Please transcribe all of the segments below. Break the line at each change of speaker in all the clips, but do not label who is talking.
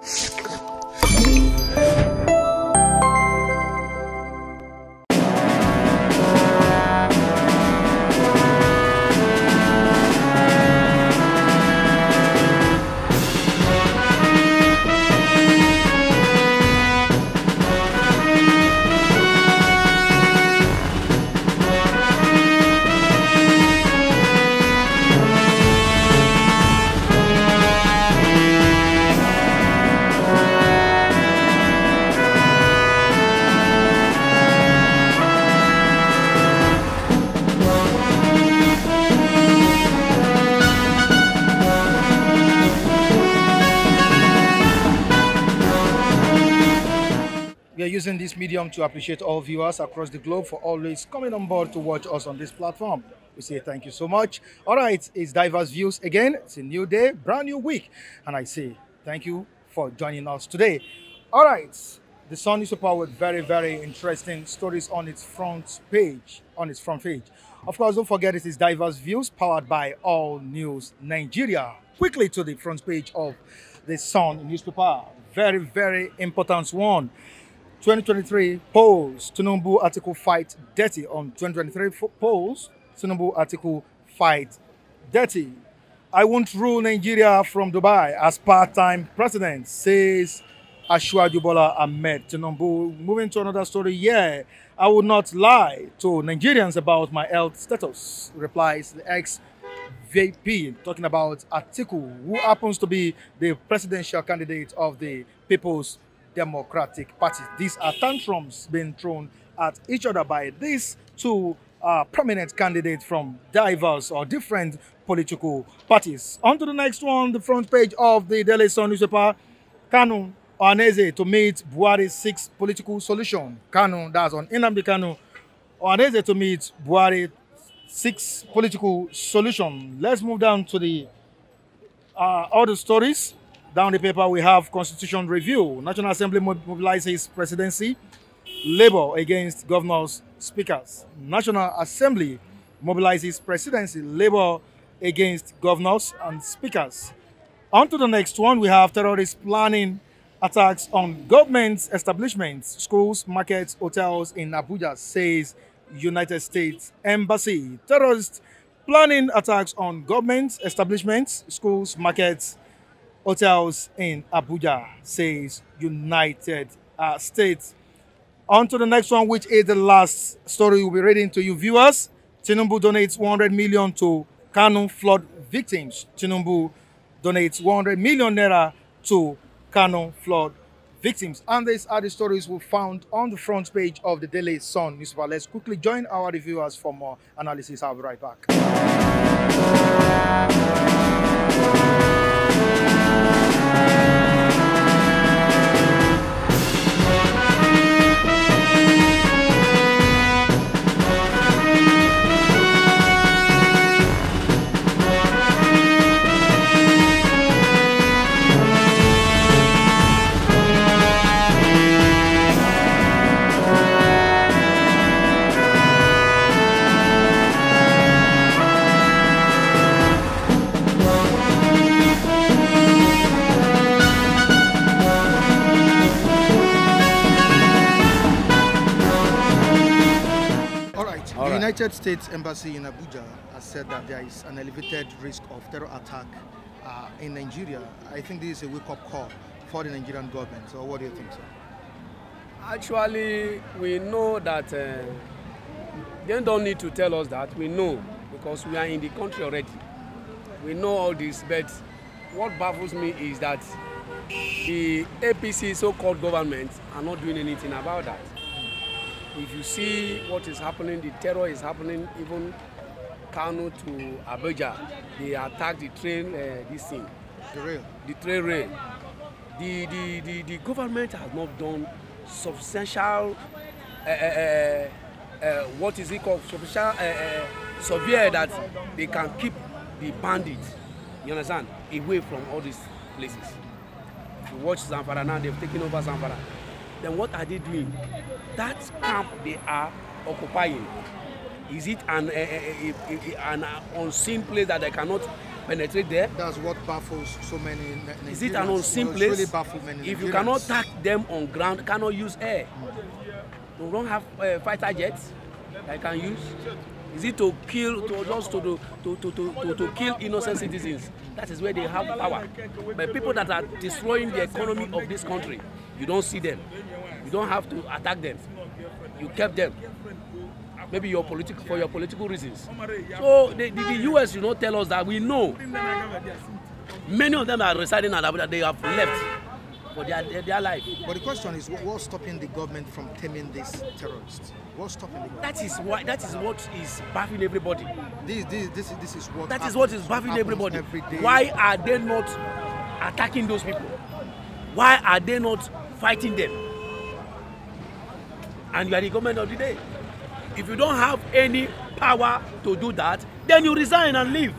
We are using this medium to appreciate all viewers across the globe for always coming on board to watch us on this platform. We say thank you so much. All right, it's Diverse Views again. It's a new day, brand new week. And I say thank you for joining us today. All right, the Sun newspaper with very, very interesting stories on its front page. Of course, don't forget it is Diverse Views powered by All News Nigeria. Quickly to the front page of the Sun newspaper. Very, very important one. 2023 polls, Tinubu Atiku fight dirty. On 2023 polls, Tinubu Atiku fight dirty. I won't rule Nigeria from Dubai as part-time president, says Asiwaju Bola Ahmed Tinubu. Moving to another story here, I would not lie to Nigerians about my health status, replies the ex-VP, talking about Atiku, who happens to be the presidential candidate of the People's Democratic Party. These are tantrums being thrown at each other by these two prominent candidates from diverse or different political parties. On to the next one, the front page of the Daily Sun newspaper. Kanu Ohaneze to meet Buhari's sixth political solution. Kanu, that's on Nnamdi Kanu. Ohaneze to meet Buhari's sixth political solution. Let's move down to the other stories. Down the paper, we have Constitution Review. National Assembly mobilizes presidency. Labour against governors, speakers. National Assembly mobilizes presidency. Labour against governors and speakers. On to the next one, we have terrorists planning attacks on government establishments, schools, markets, hotels in Abuja, says United States Embassy. Terrorists planning attacks on government establishments, schools, markets, hotels in Abuja, says United States. On to the next one, which is the last story we'll be reading to you viewers. Tinubu donates 100 million to Kanu flood victims. Tinubu donates 100 million naira to Kanu flood victims. And these are the stories we found on the front page of the Daily Sun newspaper. Let's quickly join our reviewers for more analysis. I'll be right back. The United States Embassy in Abuja has said that there is an elevated risk of terror attack in Nigeria. I think this is a wake-up call for the Nigerian government. So what do you think, sir?
Actually, we know that they don't need to tell us that. We know because we are in the country already. We know all this, but what baffles me is that the APC so-called government are not doing anything about that. If you see what is happening, the terror is happening, even Kano to Abuja, they attacked the train, this thing.
The rail.
The train rail. The government has not done substantial, what is it called, substantial survey that they can keep the bandits, you understand, away from all these places. If you watch Zamfara now, they've taken over Zamfara. Then what are they doing? That camp they are occupying, is it an unseen place that they cannot penetrate there.
That's what baffles so many Nigerians.
Is it an unseen place?
Really baffles many
if
Nigerians.
You cannot attack them on ground, cannot use air. You don't have fighter jets that you can use. Is it to kill, to kill innocent citizens? That is where they have power. But people that are destroying the economy of this country, you don't see them. You don't have to attack them. You kept them. Maybe for your political reasons. So the US, tell us that. We know many of them are residing in Abuja. They have left for their life.
But the question is, what's stopping the government from taming these terrorists? What's stopping the government?
That is what is baffling everybody.
This is what.
That is what is baffling everybody. Why are they not attacking those people? Why are they not fighting them? And you are the government of the day. If you don't have any power to do that, then you resign and leave.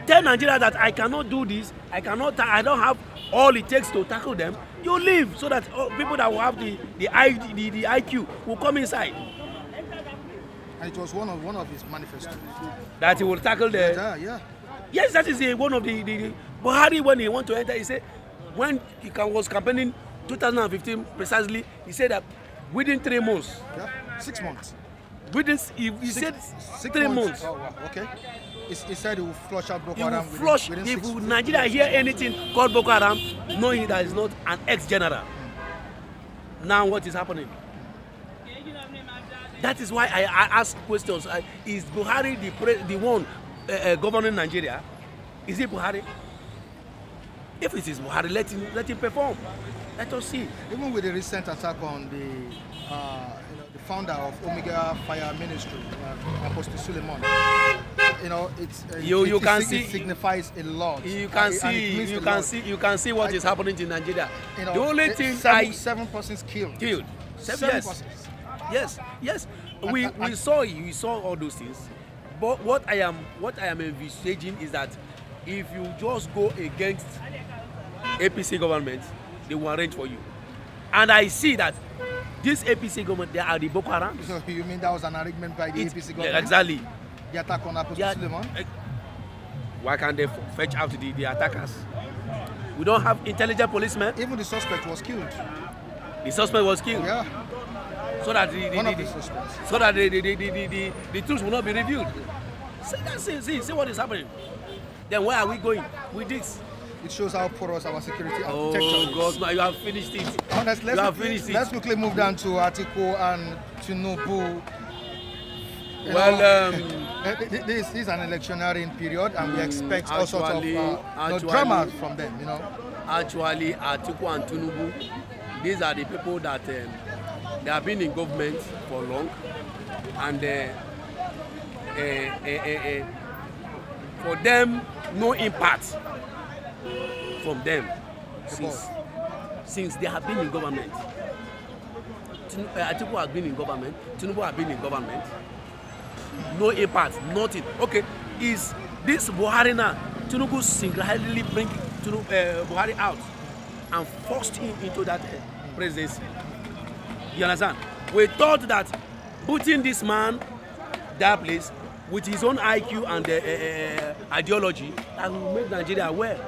Tell Nigeria that I cannot do this, I don't have all it takes to tackle them. You leave so that people that will have the IQ will come inside.
And it was one of his manifestos.
That he will tackle the...
Yeah.
Yes, that is one of the Buhari, when he want to enter, he said, when he was campaigning 2015 precisely, he said that within 3 months.
Yeah, 6 months.
He said 3 months.
Oh, wow. Okay. He said he will flush out Boko Haram.
If Nigeria hear anything called Boko Haram, knowing that it's not an ex-general. Now what is happening? That is why I ask questions. Is Buhari the one governing Nigeria? Is it Buhari? If it is Buhari, let him perform. Let us see.
Even with the recent attack on the founder of Omega Fire Ministry, Apostle Suleiman, it signifies a lot.
You can see what is happening in Nigeria. The only thing
seven persons killed. Seven persons.
Yes. We saw all those things. But what I am envisaging is that if you just go against APC government, they will arrange for you. And I see that this APC government, they are the Boko Haram.
So you mean that was an arrangement by the APC government?
Exactly.
The attack on Apostle Suleiman?
Why can't they fetch out the attackers? We don't have intelligent policemen.
Even the suspect was killed.
The suspect was killed?
Yeah.
So that the truth will not be revealed. See what is happening. Then where are we going with this?
It shows how porous our security architecture is.
God, now you have finished it.
Honestly, let's quickly move down to Atiku and Tinubu. This is an electioneering period, and we expect all sorts of drama from them.
Actually, Atiku and Tinubu, these are the people that they have been in government for long, and for them, no impact from them since they have been in government. Atiku has been in government, Tinubu has been in government. No impact, nothing. Okay, is this Buhari now? Tinubu single-handedly bring Buhari out and forced him into that presidency. You understand? We thought that putting this man that place with his own IQ and ideology that will make Nigeria well.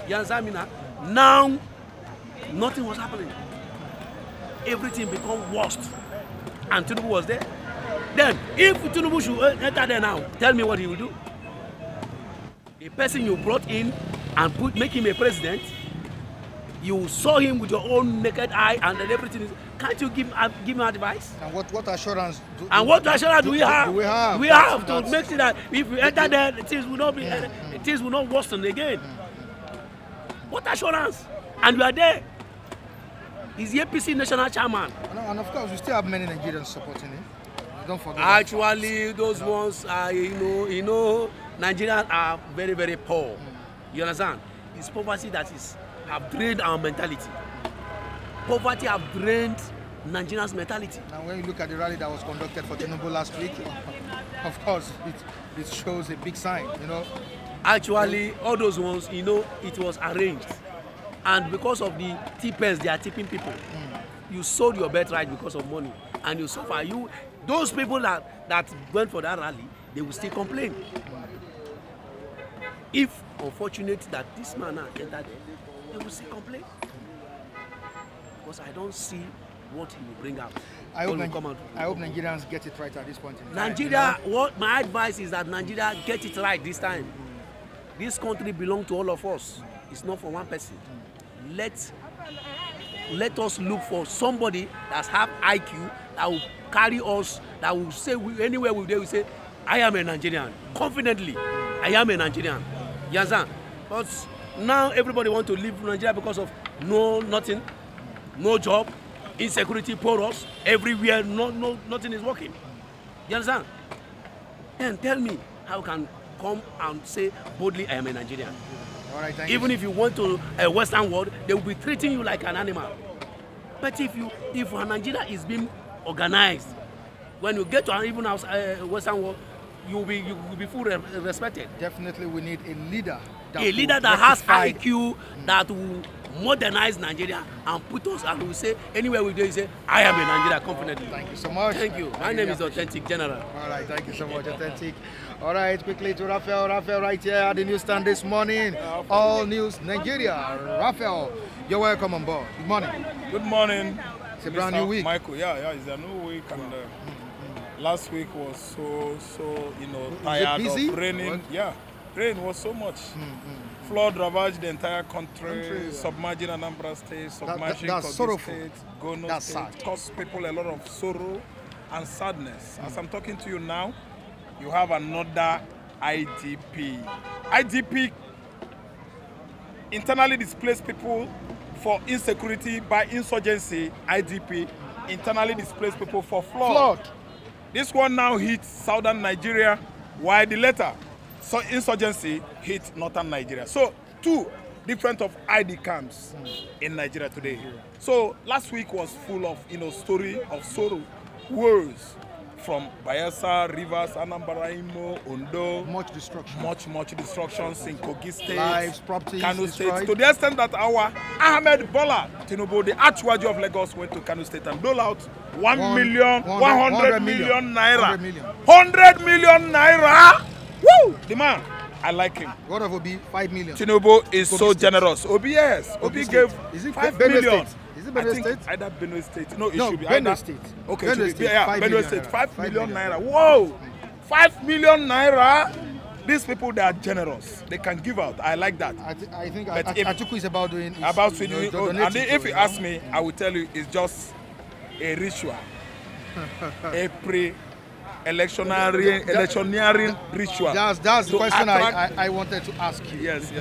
You understand me now? Now, nothing was happening. Everything became worst. And Tinubu was there. Then, if Tinubu should enter there now, tell me what he will do. The person you brought in and make him a president, you saw him with your own naked eye and then everything. Can't you give him advice?
And what assurance do
we have? We have to make sure that if we enter there, things will not worsen again. What assurance? And you are there. He's the APC national chairman.
And of course, we still have many Nigerians supporting him. Don't forget.
Actually, those ones are, Nigerians are very, very poor. You understand? It's poverty that have drained our mentality. Poverty have drained Nigerians' mentality.
And when you look at the rally that was conducted for Tinubu last week, of course, it shows a big sign,
Actually, all those ones, it was arranged. And because of the tippers, they are tipping people. You sold your birthright because of money. And you suffer. Those people that went for that rally, they will still complain. if unfortunate that this man now entered there, they will still complain. Because I don't see what he will bring out.
I hope Nigerians get it right at this point in time.
Nigeria, what my advice is that Nigeria get it right this time. This country belongs to all of us. It's not for one person. Let us look for somebody that have IQ, that will carry us, that will say anywhere we go, we say, I am a Nigerian. Confidently, I am a Nigerian. You understand? But now everybody want to leave Nigeria because of nothing, no job, insecurity, porous, everywhere, nothing is working. You understand? Then tell me how can come and say boldly, I am a Nigerian.
All right,
even if you went to a Western world, they will be treating you like an animal. But if Nigeria is being organized, when you get to even Western world, you will be fully respected.
Definitely, we need a leader.
That has IQ, that will modernize Nigeria and put us, and will say anywhere we go, you say, I am a Nigeria confidently.
Thank you so much.
Thank you. My name is Authentic General.
All right, thank you so much, Authentic. All right, quickly to Raphael. Raphael right here at the newsstand this morning. All News Nigeria. Raphael, you're welcome on board. Good morning.
Good morning.
It's a brand new week.
Michael, yeah, it's a new week, and last week was so tired of raining.
What?
Yeah, rain was so much. Flood ravaged the entire country, submerging Anambra State, submerging Kogi State, Gono State, caused people a lot of sorrow and sadness. As I'm talking to you now, you have another IDP. IDP, internally displaced people for insecurity by insurgency. IDP, internally displaced people for flood. This one now hits southern Nigeria, while the latter, so insurgency, hit northern Nigeria. So two different of ID camps in Nigeria today. So last week was full of story of sorrow, woes from Bayelsa, Rivers, Anambra, Imo, Ondo.
Much destruction.
Much destructions in Kogi State,
lives, properties
Kano
destroyed.
State. To the extent that our Ahmed Bola Tinubu, the Archwaju of Lagos, went to Kano State and dole out 100 million naira. 100 million naira. Woo! The man, I like him.
What of Obi? 5 million.
Tinubu is so
State.
generous. Obi, yes. Obi gave 5 million.
State? Is it Benue State?
Either Benue State. No, it
No,
should be
Benue
either.
State.
Okay,
Benue
it should be,
State,
yeah,
5
Benue
million
State.
naira.
5 million
million
naira. Whoa! 5 million naira. These people, they are generous. They can give out. I like that.
I think
But
Atiku is about doing it.
About doing and if you ask me, I will tell you it's just a ritual. A electioneering ritual.
That's the question I wanted to ask you.
Yes.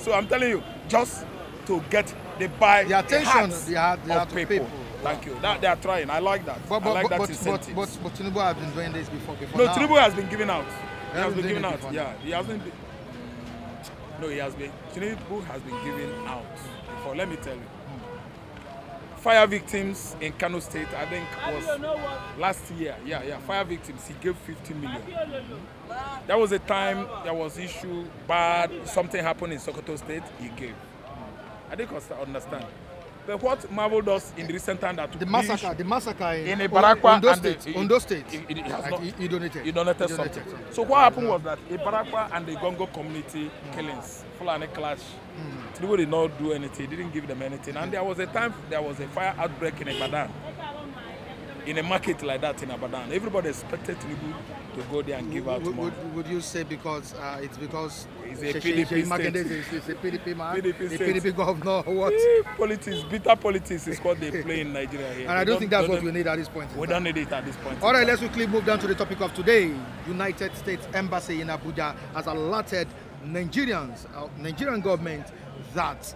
So I'm telling you, just to get the attention of people. Thank you. That they are trying. I like that.
But
incentive.
But Tinubu has been doing this before.
No,
now.
Tinubu has been giving out. He has been giving out.
Before.
Yeah, he hasn't. No, he has been. Tinubu has been giving out before. Let me tell you. Fire victims in Kano State, I think was last year. Yeah. Fire victims, he gave 50 million. There was a time there was issue, bad, something happened in Sokoto State, he gave. I didn't understand. But what marveled us in the recent time that
the massacre in
Ibarakwa
Ondo State.
He donated something. So what happened was that Ibarakwa and the Gongo community killings, Fulani clash. Tinubu did not do anything, didn't give them anything. And there was a time there was a fire outbreak in Ibadan. In a market like that in Ibadan. Everybody expected Tinubu to go there and give out money.
Would you say because it's because
he's a PDP state?
Is a PDP man?
PDP
a
state.
PDP governor? What?
Politics, bitter politics is what they play in Nigeria here.
And I don't think that's what we need at this point.
We don't need it at this point.
All right, let's quickly move down to the topic of today. United States Embassy in Abuja has alerted Nigerian government that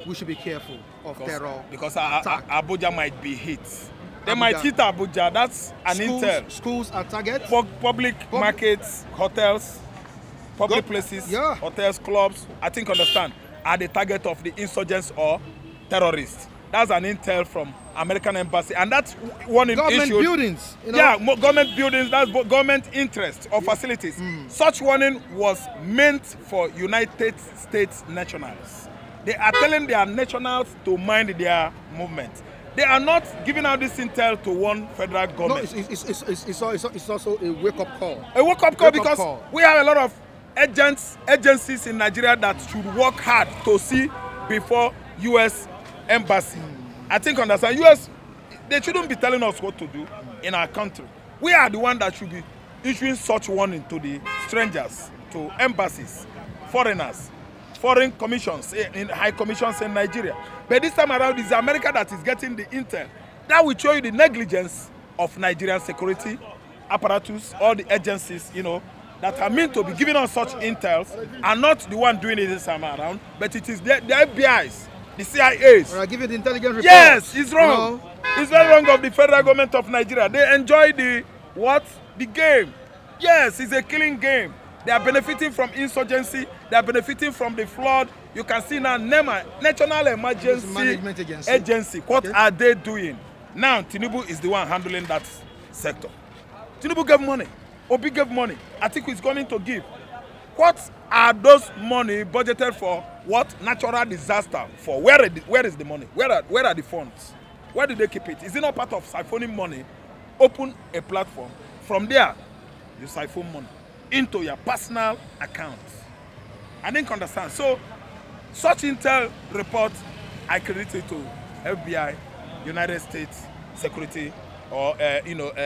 we should be careful of terror.
Because Abuja might be hit. They might hit Abuja. That's an intel.
Schools are targets.
Public markets, hotels, public places, hotels, clubs, I think understand, are the target of the insurgents or terrorists. That's an intel from American embassy. And that's one in
government
issued,
buildings.
Yeah, government buildings, that's government interest or facilities. Such warning was meant for United States nationals. They are telling their nationals to mind their movement. They are not giving out this intel to one federal government.
No, it's also a wake-up call.
A wake-up call because we have a lot of agencies in Nigeria that should work hard to see before U.S. embassy. I think understand U.S. they shouldn't be telling us what to do in our country. We are the one that should be issuing such warning to the strangers, to embassies, foreigners, foreign commissions, in high commissions in Nigeria. But this time around, it's America that is getting the intel. That will show you the negligence of Nigerian security apparatus, all the agencies, you know, that are meant to be giving us such intels, are not the one doing it this time around, but it is the FBI's, the CIA's.
Give it the intelligence report.
Yes, it's wrong.
No.
It's very wrong of the federal government of Nigeria. They enjoy the what? The game. Yes, it's a killing game. They are benefiting from insurgency. They are benefiting from the flood. You can see now NEMA, National Emergency
Management
Agency. What are they doing? Now, Tinubu is the one handling that sector. Tinubu gave money. Obi gave money. Atiku is going to give. What are those money budgeted for? What? Natural disaster for? Where is the money? Where are the funds? Where do they keep it? Is it not part of siphoning money? Open a platform. From there, you siphon money into your personal account. I didn't understand. So, such intel report, I credit it to FBI, United States Security, or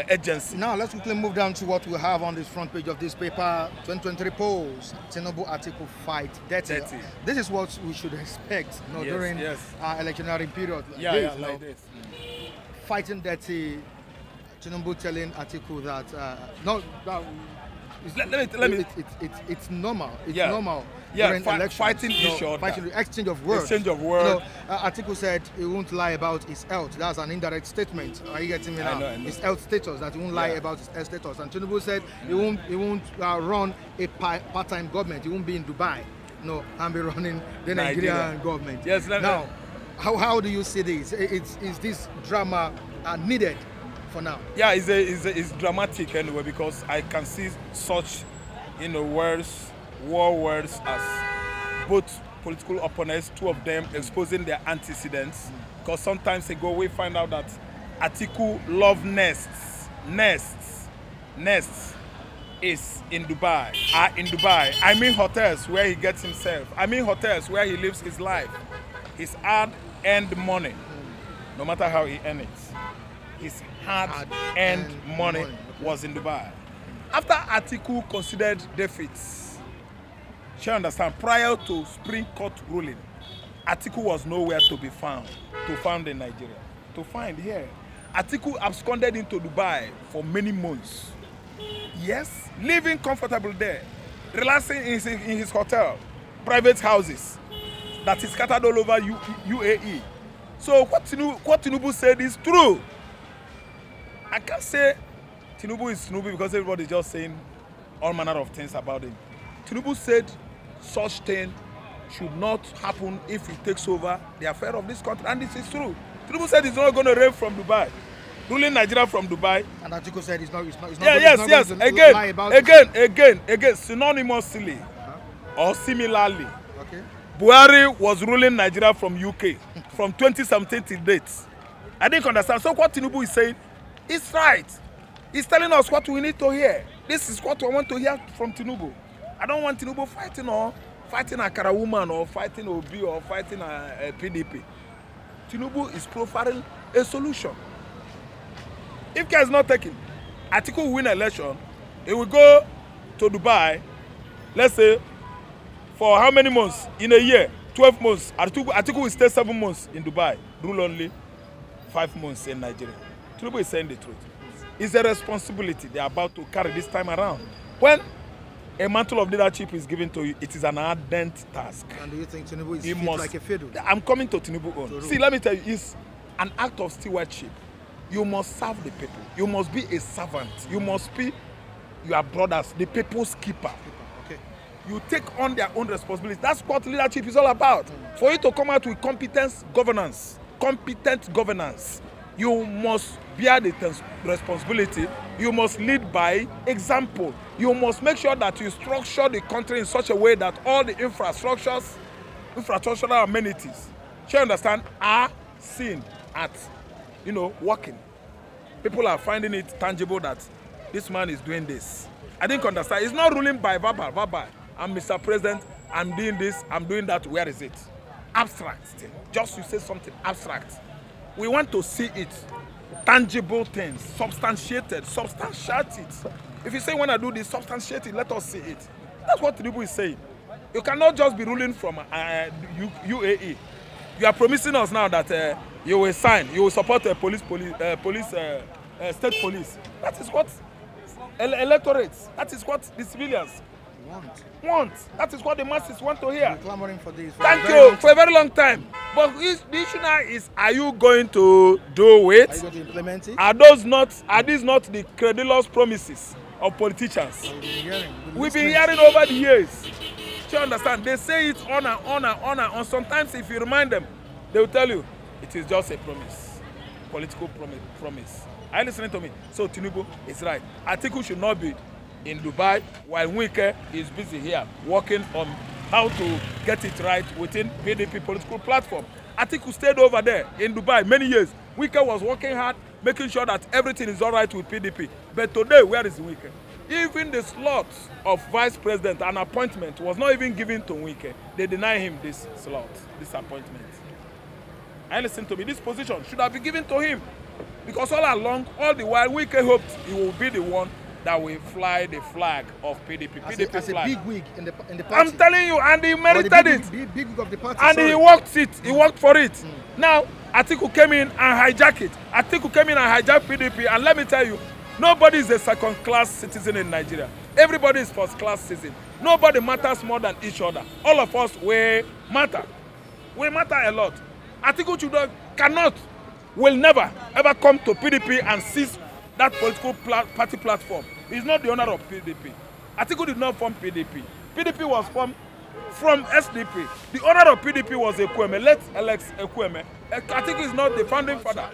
agency.
Now let's quickly move down to what we have on this front page of this paper. 2023 polls. Tinubu Atiku fight dirty. This is what we should expect, you know, during our electionary period.
Like this.
Fighting dirty. Tinubu telling Atiku that it's normal. It's normal.
Yeah, fighting
exchange of words.
Exchange of words.
You know, Atiku said he won't lie about his health. That's an indirect statement. Are you getting me now?
I know.
His health status, that he won't lie about his health status. And Tinubu said he won't run a part-time government. He won't be in Dubai, and be running the Nigerian government.
Yes.
Now, how do you see this? Is this drama needed for now?
Yeah, it's dramatic anyway, because I can see such, words, war words, as both political opponents, two of them exposing their antecedents. Because sometimes ago we find out that Atiku love nests is in Dubai, I mean hotels where he gets himself. I mean hotels where he lives his life. His hard-earned money, no matter how he earns it. His hard-earned money was in Dubai. After Atiku considered defeats, you understand, prior to Supreme Court ruling, Atiku was nowhere to be found, in Nigeria. To find here. Atiku absconded into Dubai for many months. Yes, living comfortable there, relaxing in his hotel, private houses that is scattered all over UAE. So what Tinubu said is true. I can't say Tinubu is Tinubu because everybody is just saying all manner of things about him. Tinubu said such thing should not happen if he takes over the affair of this country, and this is true. Tinubu said he's not going to reign from Dubai, ruling Nigeria from Dubai.
And Atiku said he's not.
Yes. Again, synonymously or similarly.
Okay.
Buhari was ruling Nigeria from UK from 2017 till date. I didn't understand. So what Tinubu is saying is right. He's telling us what we need to hear. This is what I want to hear from Tinubu. I don't want Tinubu fighting a Kara woman or fighting Obi or fighting a PDP. Tinubu is profiling a solution. If care is not taken, Atiku will win election. He will go to Dubai, let's say, for how many months? In a year, 12 months. Atiku will stay 7 months in Dubai, rule only 5 months in Nigeria. Tinubu is saying the truth. It's a responsibility they are about to carry this time around. When a mantle of leadership is given to you, it is an ardent task.
And do you think Tinubu is fit like a fiddle?
I'm coming to Tinubu on. See, let me tell you, it's an act of stewardship. You must serve the people. You must be a servant. You must be your brothers, the people's keeper.
Okay.
You take on their own responsibilities. That's what leadership is all about. For you to come out with competent governance, you must bear the responsibility. You must lead by example. You must make sure that you structure the country in such a way that all the infrastructural amenities, you understand, are seen at, working. People are finding it tangible that this man is doing this. I didn't understand. It's not ruling by verbal. I'm Mr. President, I'm doing this, I'm doing that. Where is it? Abstract thing. Just you say something abstract. We want to see it. Tangible things, substantiated, substantiate it. If you say when I do this, substantiate it, let us see it. That's what Tinubu is saying. You cannot just be ruling from UAE. You are promising us now that you will sign, you will support state police. That is what electorates, that is what the civilians want. That is what the masses want to hear.
We're clamoring for this.
Thank you for a very long time. But the issue now is, are you going to do it?
Are you going to implement it?
Are these not the credulous promises of politicians? We've been hearing over the years. Do you understand? They say it on and on. Sometimes if you remind them, they will tell you it is just a promise, political promise. Are you listening to me? So Tinubu is right. Atiku should not be in Dubai while Wike is busy here working on how to get it right within PDP political platform. Atiku stayed over there in Dubai many years. Wike was working hard, making sure that everything is all right with PDP. But today, where is Wike? Even the slot of vice president, an appointment, was not even given to Wike. They deny him this slot, this appointment. And listen to me, this position should have been given to him. Because all along, all the while, Wike hoped he will be the one that will fly the flag of PDP.
As a big wig in the party.
I'm telling you, and he merited it.
Big wig of the party.
And
sorry.
he worked it. He worked for it. Now, Atiku came in and hijacked it. Atiku came in and hijacked PDP. And let me tell you, nobody is a second-class citizen in Nigeria. Everybody is first-class citizen. Nobody matters more than each other. All of us, we matter. We matter a lot. Atiku will never, ever come to PDP and seize that political party platform. He's not the owner of PDP. Atiku did not form PDP. PDP was formed from SDP. The owner of PDP was Ekweme. Let's elect Ekweme. Atiku is not the founding father.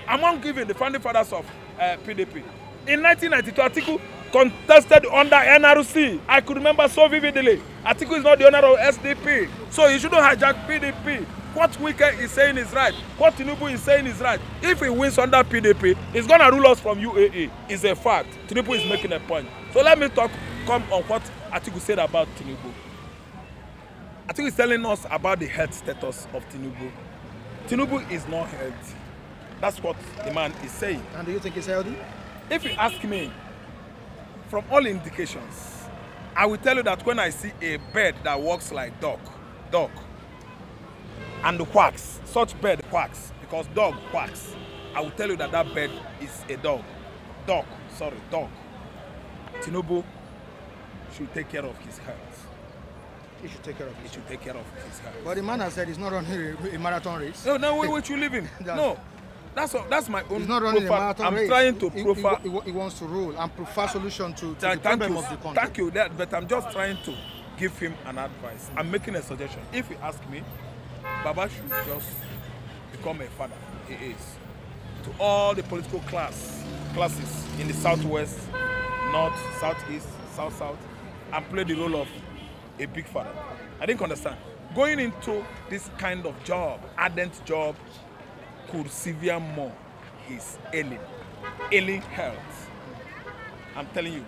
Among even the founding fathers of PDP. In 1992, Atiku contested under NRC. I could remember so vividly. Atiku is not the owner of SDP. So he shouldn't hijack PDP. What Wike is saying is right. What Tinubu is saying is right. If he wins under PDP, he's going to rule us from UAE. It's a fact. Tinubu is making a point. So let me come on what Atiku said about Tinubu. Atiku is telling us about the health status of Tinubu. Tinubu is not healthy. That's what the man is saying.
And do you think he's healthy?
If you ask me, from all indications, I will tell you that when I see a bird that walks like dog, and quacks, such bird quacks, because dog quacks, I will tell you that that bird is a dog. Dog. Tinubu should take care of his health.
He should take care of his
health.
But the man has said he's not running a marathon race.
No, where you leave him? No. That's my own.
He's not running
profile.
a marathon
I'm
race.
trying to profile.
He wants to rule and prefer solution to the problem of the country.
Thank you, but I'm just trying to give him an advice. I'm making a suggestion. If you ask me, Baba should just become a father. He is. To all the political classes in the southwest, north, southeast, south, and play the role of a big father. I didn't understand. Going into this kind of job, ardent job, could severe more his ailing health. I'm telling you,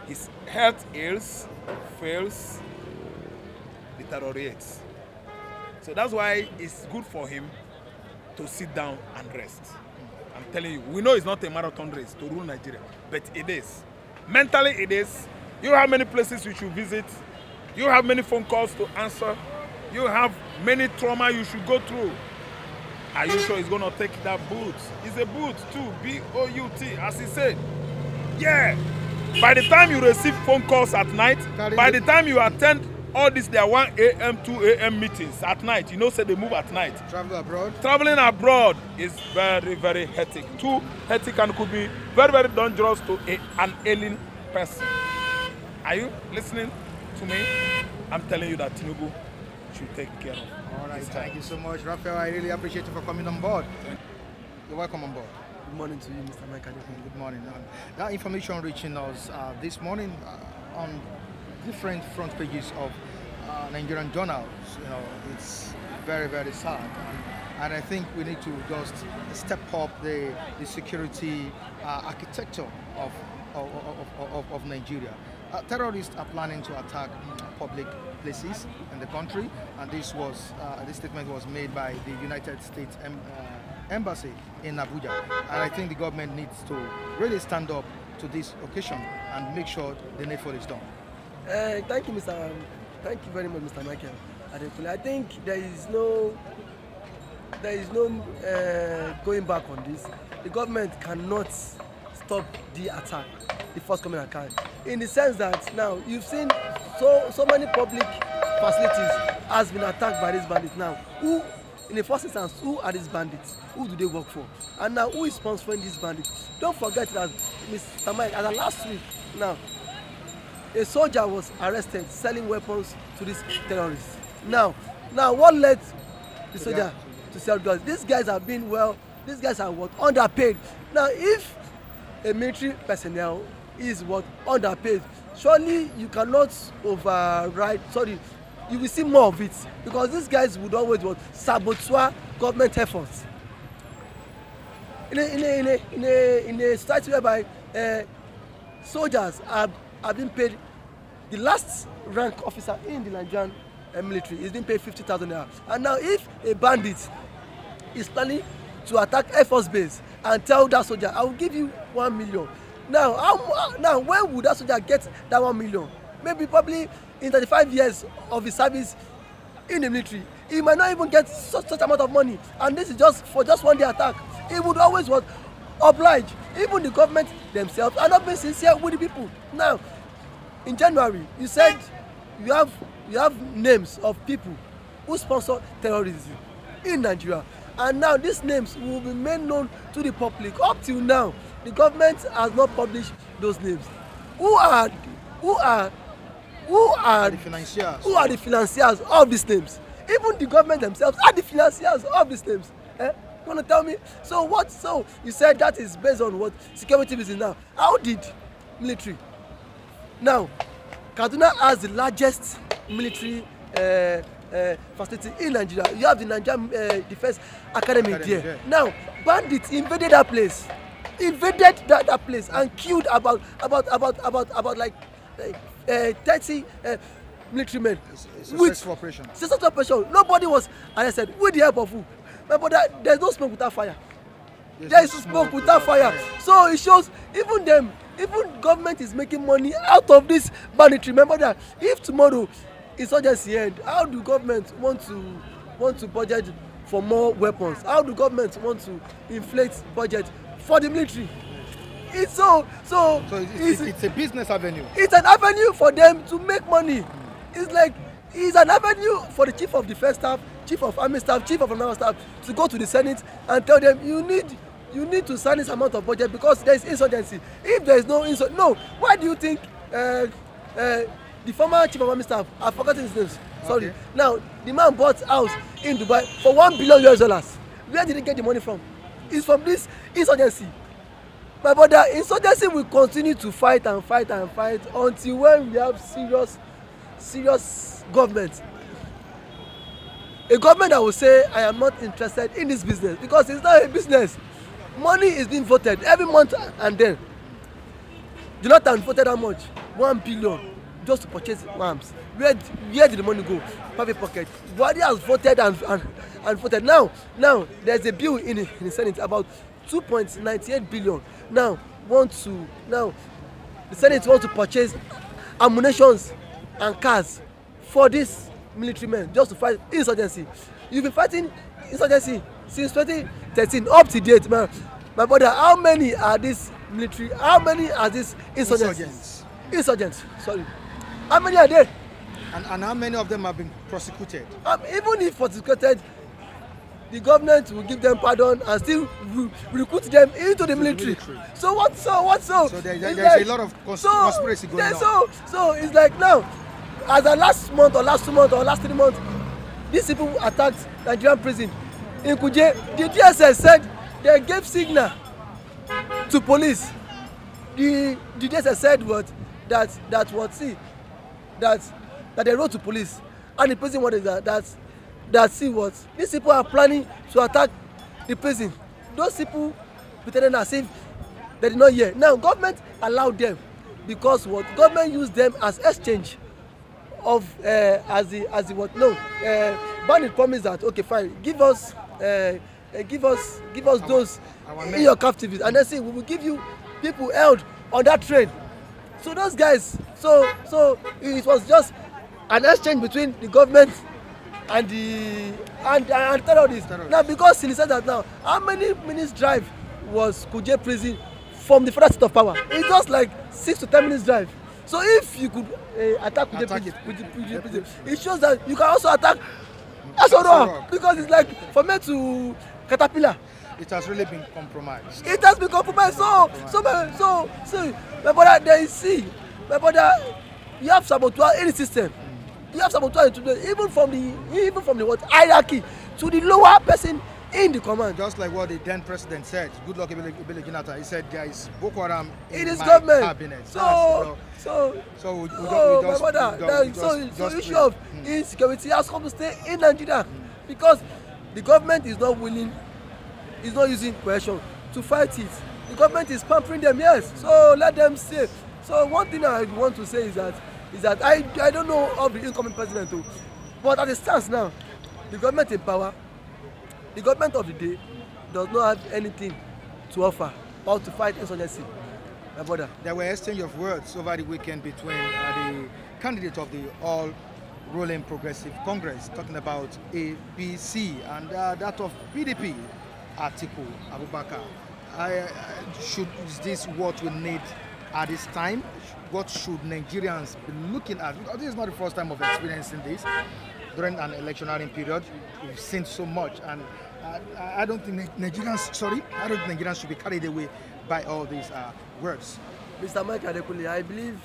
his health ails, fails, deteriorates. So that's why it's good for him to sit down and rest. I'm telling you, we know it's not a marathon race to rule Nigeria, but it is. Mentally it is. You have many places you should visit. You have many phone calls to answer. You have many trauma you should go through. Are you sure he's going to take that boot? It's a boot too, B-O-U-T, as he said. Yeah. By the time you receive phone calls at night, by the time you attend all this, there are 1 a.m., 2 a.m. meetings at night. You know, say they move at night.
Travel abroad?
Traveling abroad is very, very hectic. Too hectic and could be very, very dangerous to an ailing person. Are you listening to me? I'm telling you that Tinubu should take care of.
All right, thank you so much, Raphael. I really appreciate you for coming on board. You're welcome on board.
Good morning to you, Mr. Michael.
Good morning. That information reaching us this morning on different front pages of Nigerian journals, it's very, very sad. And I think we need to just step up the security architecture of Nigeria. Terrorists are planning to attack public places in the country, and this statement was made by the United States Embassy in Abuja. And I think the government needs to really stand up to this occasion and make sure the needful is done.
Thank you, Thank you very much, Mr. Michael. I think there is no going back on this. The government cannot stop the attack, the forthcoming attack, in the sense that now you've seen so many public facilities has been attacked by these bandits. Now, who, in the first instance, who are these bandits? Who do they work for? And now, who is sponsoring these bandits? Don't forget that, Mr. Mike, as of last week, now, a soldier was arrested selling weapons to these terrorists. Now, what led the soldier to sell drugs? These guys are being these guys are underpaid. Now, if a military personnel is underpaid, surely you cannot override. Sorry, you will see more of it, because these guys would always sabotage government efforts. In a society whereby soldiers are being paid, the last rank officer in the Nigerian military is being paid 50,000 naira. And now, if a bandit is planning to attack Air Force base and tell that soldier, I will give you 1 million. Now, where would that soldier get that 1 million? Maybe probably in 35 years of his service in the military, he might not even get such amount of money. And this is just for one day attack. He would always oblige. Even the government themselves are not being sincere with the people. Now, in January, you said you have names of people who sponsor terrorism in Nigeria, and now these names will be made known to the public. Up till now, the government has not published those names. Who are the financiers? Who are the financiers of these names? Even the government themselves are the financiers of these names. You want to tell me? So what? So you said that is based on what security business now. How did military? Now, Kaduna has the largest military facility in Nigeria. You have the Nigerian Defense Academy there. Now, bandits invaded that place, that place, and killed about like 30 military men.
It's a successful operation.
Successful operation. Nobody was arrested. With the help of who? But there's no smoke without fire. There is smoke without fire. So it shows even government is making money out of this banditry. Remember that if tomorrow insurgency end, how do government want to budget for more weapons? How do government want to inflate budget for the military? It's it's
a business avenue.
It's an avenue for them to make money. It's an avenue for the chief of defense staff, chief of army staff, chief of naval staff to go to the Senate and tell them you need to sign this amount of budget because there is insurgency. If there is no, why do you think the former chief of army staff, I've forgotten his name, sorry. Okay. Now the man bought house in Dubai for $1 billion. Where did he get the money from? It's from this insurgency. My brother, insurgency will continue to fight and fight and fight until when we have serious government. A government that will say, I am not interested in this business, because it's not a business. Money is being voted every month, and then Jonathan voted how much? 1 billion just to purchase arms. Where did the money go? Private pocket. Buhari has voted and voted. Now there's a bill in the Senate about 2.98 billion. Now the Senate wants to purchase ammunitions and cars for these military men just to fight insurgency. You've been fighting insurgency since 2013 up to date, man. My brother, how many are these military? How many are these insurgents? Sorry. How many are there?
And how many of them have been prosecuted?
Even if prosecuted, the government will give them pardon and still recruit them into the military. So what? So
there's a lot of conspiracy going on.
So it's like now, as the last month or last 2 months or last 3 months, these people attacked Nigerian prison in Kuje. The DSS said they gave signal to police. The DSS said that they wrote to police, and the prison wanted that see what these people are planning to attack the prison. Those people pretending as if they did not hear. Now government allowed them because what government use them as exchange of as the what no Bandit promise that okay fine give us those in your captivity and then say we will give you people held on that train. So those guys so it was just an exchange between the government and the and terrorists. Now because he said that now how many minutes drive was Kuje prison from the federal seat of power? It's just like 6 to 10 minutes drive. So if you could attack Kuje prison, it shows that you can also attack Asoro because it's like for me to Caterpillar.
It has really been compromised.
It has been compromised. So my brother, they see, my brother, you have saboteur in the system. You have saboteur even from the what hierarchy to the lower person in the command.
Just like what the then president said, good luck Ebele Jonathan. He said there is Boko Haram in his
government.
Cabinet.
So issue of insecurity has come to stay in Nigeria because the government is not willing, is not using coercion to fight it. The government is pampering them, yes. So let them stay. So one thing I want to say is that I don't know of the incoming president too, but as it stands now, the government in power, the government of the day does not have anything to offer or to fight insurgency. My brother.
There were exchange of words over the weekend between the candidate of the All-Rolling Progressive Congress, talking about ABC, and that of PDP, Atiku Abubakar. Is this what we need at this time? What should Nigerians be looking at? Because this is not the first time of experiencing this. During an electionary period, we've seen so much, and I don't think Nigerians should be carried away by all these words.
Mr. Mike Adekule, I believe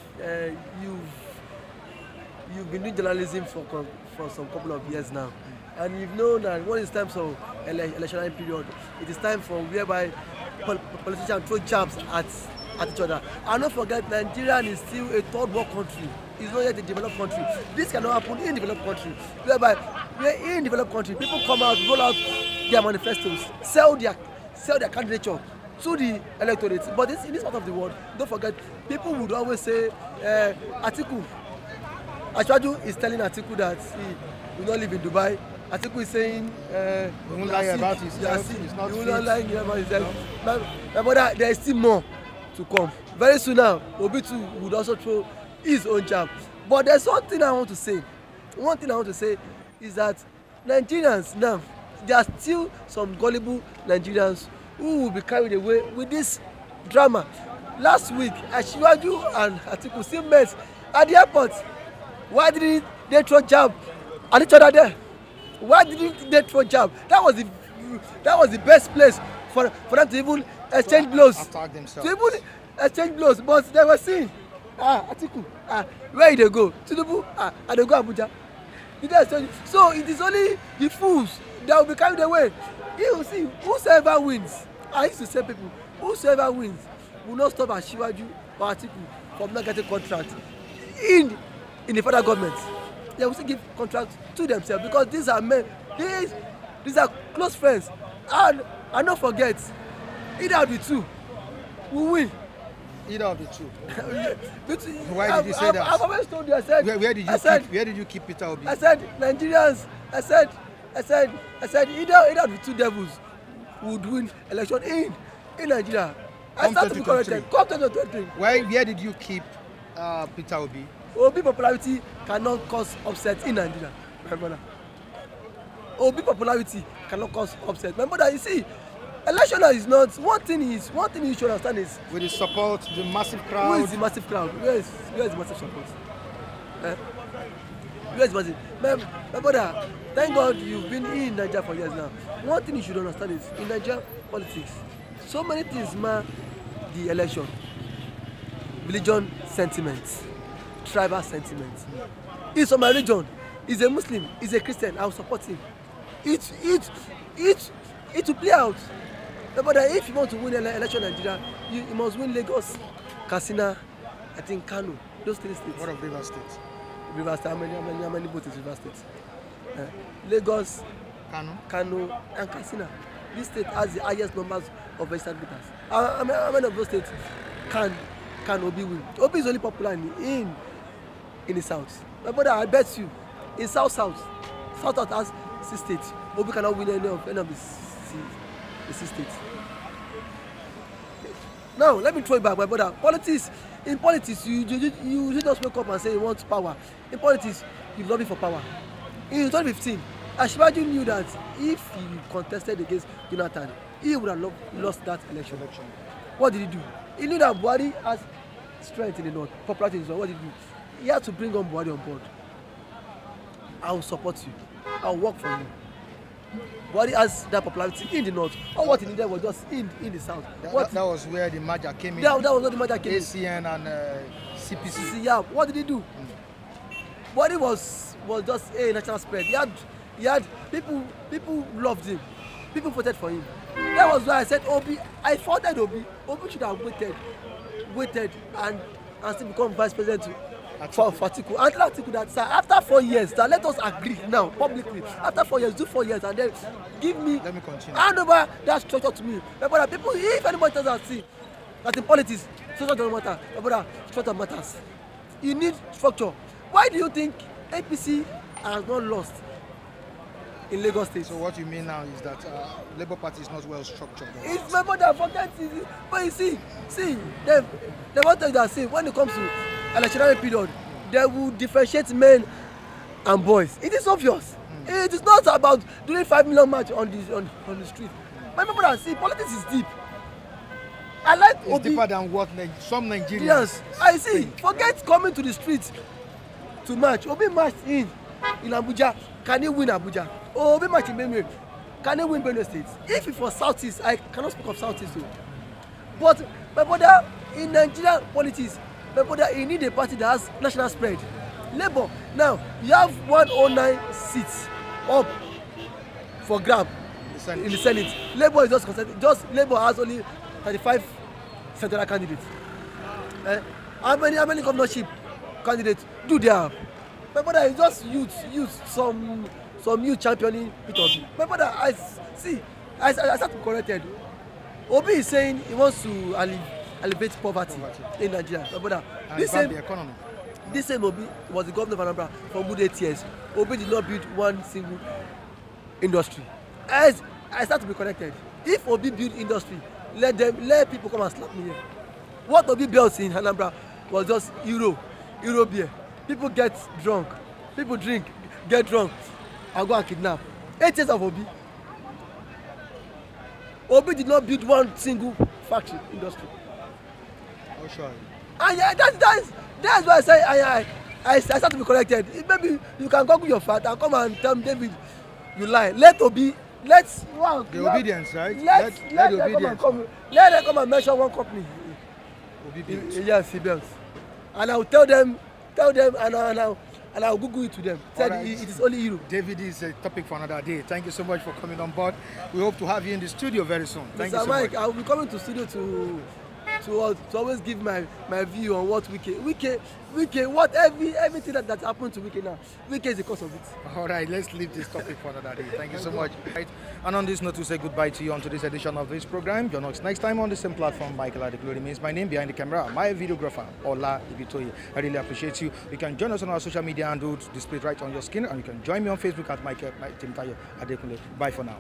you've been doing journalism for some couple of years now, and you've known that when it's time for electionary period, it is time for whereby politicians throw jabs at each other. And don't forget, Nigeria is still a third world country. It's not yet a developed country. This cannot happen in developed country. Whereby we're in developed country, people come out, roll out their manifestos, sell their candidature to the electorate. But in this part of the world, don't forget, people would always say, Atiku. Ashwaju is telling Atiku that he will not live in Dubai. Atiku is saying,
he won't lie about himself.
He will not lie about himself. My brother, there is still more to come. Very soon now, Obitu would also throw his own jab. But there's one thing I want to say. One thing I want to say is that Nigerians now, there are still some gullible Nigerians who will be carried away with this drama. Last week, Ashwaju and Atiku still met at the airport. Why didn't they throw jab at each other there? Why didn't they throw jab? That was the best place for them to even exchange blows.
Attack themselves.
To even exchange blows, but they were seen. Atiku, where did they go? Tinubu, and they go Abuja. So it is only the fools that will be carried away. You will see, whosoever wins, I used to say people, whosoever wins will not stop Ashwaju or Atiku from not getting contract in the federal government. They will still give contracts to themselves because these are men, these are close friends. And don't forget, either of the two will win.
Either of the two.
Why
did you say that?
I've always told you. I said.
Where did you keep Peter Obi?
I said Nigerians. I said either of the two devils would win election in Nigeria. I start to be corrected. Come to 2023.
Where did you keep Peter Obi?
Obi popularity cannot cause upset in Nigeria, my brother. Obi popularity cannot cause upset, my brother. You see, election is not one thing you should understand is
with the support, the massive crowd.
Who is the massive crowd? Where is the massive support? Where is massive? My brother, thank God you've been in Nigeria for years now. One thing you should understand is in Nigeria politics, so many things mark the election. Religion sentiments, tribal sentiments. He's from my region. He's a Muslim. He's a Christian. I will support him. It will play out. But if you want to win election in Nigeria, you must win Lagos, Katsina, I think Kano, those 3 states.
What of Rivers State?
Rivers State, how many votes is Rivers State? Lagos, Kano, and Katsina. This state has the highest numbers of registered voters. How many of those states can can Obi win? Obi is only popular in the south. My brother, I bet you, in south has 6 states. Obi cannot win any of the 6 states. Now let me throw it back, my brother. In politics, you just wake up and say you want power. In politics, you lobby for power. In 2015, Ashibaju knew that if he contested against Jonathan, he would have lost that election. What did he do? He knew that Buhari has strength in the north, popularity in the north. What did he do? He had to bring on Buhari on board. I will support you. I will work for you. Buhari has that popularity in the north. All what he needed was just in the south.
That was where the merger came in.
That was where the merger came in.
ACN and CPC.
Yeah. What did he do? Buhari was just a natural spread. He had people loved him. People voted for him. That was why I said Obi. I faulted Obi. Obi should have waited and still become vice president for Atiku. Until Atiku that sir, after 4 years, let us agree now publicly. After 4 years, do 4 years and then give me.
Let me continue.
Hand over that structure to me. My brother, people, if anybody tells us see that in politics, structure doesn't matter. My brother, structure matters. You need structure. Why do you think APC has not lost in Lagos State?
So what you mean now is that Labour Party is not well structured.
It's my brother, forget it. But you see, they want to tell you that when it comes to electionary period, they will differentiate men and boys. It is obvious. It is not about doing 5 million march on the street. My brother, see, politics is deep. I like
it's
Obi.
Deeper than what some Nigerians.
Yes, I see. Forget coming to the streets to march. Obi marched in Abuja. Can he win Abuja? Obi marched in Benue. Can he win Benue State? If it was Southeast, I cannot speak of Southeast though. But my brother, in Nigerian politics, my brother, you need a party that has national spread. Labour, now you have 109 seats up for grab in the Senate. Labour is just concerned. Labour has only 35 senatorial candidates. How many governorship candidates do they have? My brother, is just youth, some youth championing it Obi. My brother, I start to correct it. Obi is saying he wants to alleviate poverty in Nigeria. My brother, this same Obi was the governor of Anambra for good 8 years. Obi did not build one single industry. I start to be connected. If Obi build industry, let people come and slap me here. What Obi built in Anambra was just Euro beer. People get drunk. People drink, get drunk, and go and kidnap. 8 years of Obi. Obi did not build one single factory industry.
Oh, sure.
And yeah, that's why I say I start to be connected. Maybe you can Google your fact and come and tell me, David, you lie. Let Obi.
Obedience, right?
Let the obedience. Let them come and mention one company.
Obedience.
Yes, he built. And I will tell them, and I'll Google it to them. Said right. It is only you.
David is a topic for another day. Thank you so much for coming on board. We hope to have you in the studio very soon. Thank you so much.
I will be coming to studio to always give my view on what Wike, what everything that happened to Wike now. Wike is the cause of it.
All right, let's leave this topic for another day. Thank you so much. Right. And on this note, we say goodbye to you on today's edition of this program. Join us next time on the same platform. Michael Atiku remains my name behind the camera. My videographer, Ola Ibitoye. I really appreciate you. You can join us on our social media handles displayed right on your screen, and you can join me on Facebook at Michael Atiku. Bye for now.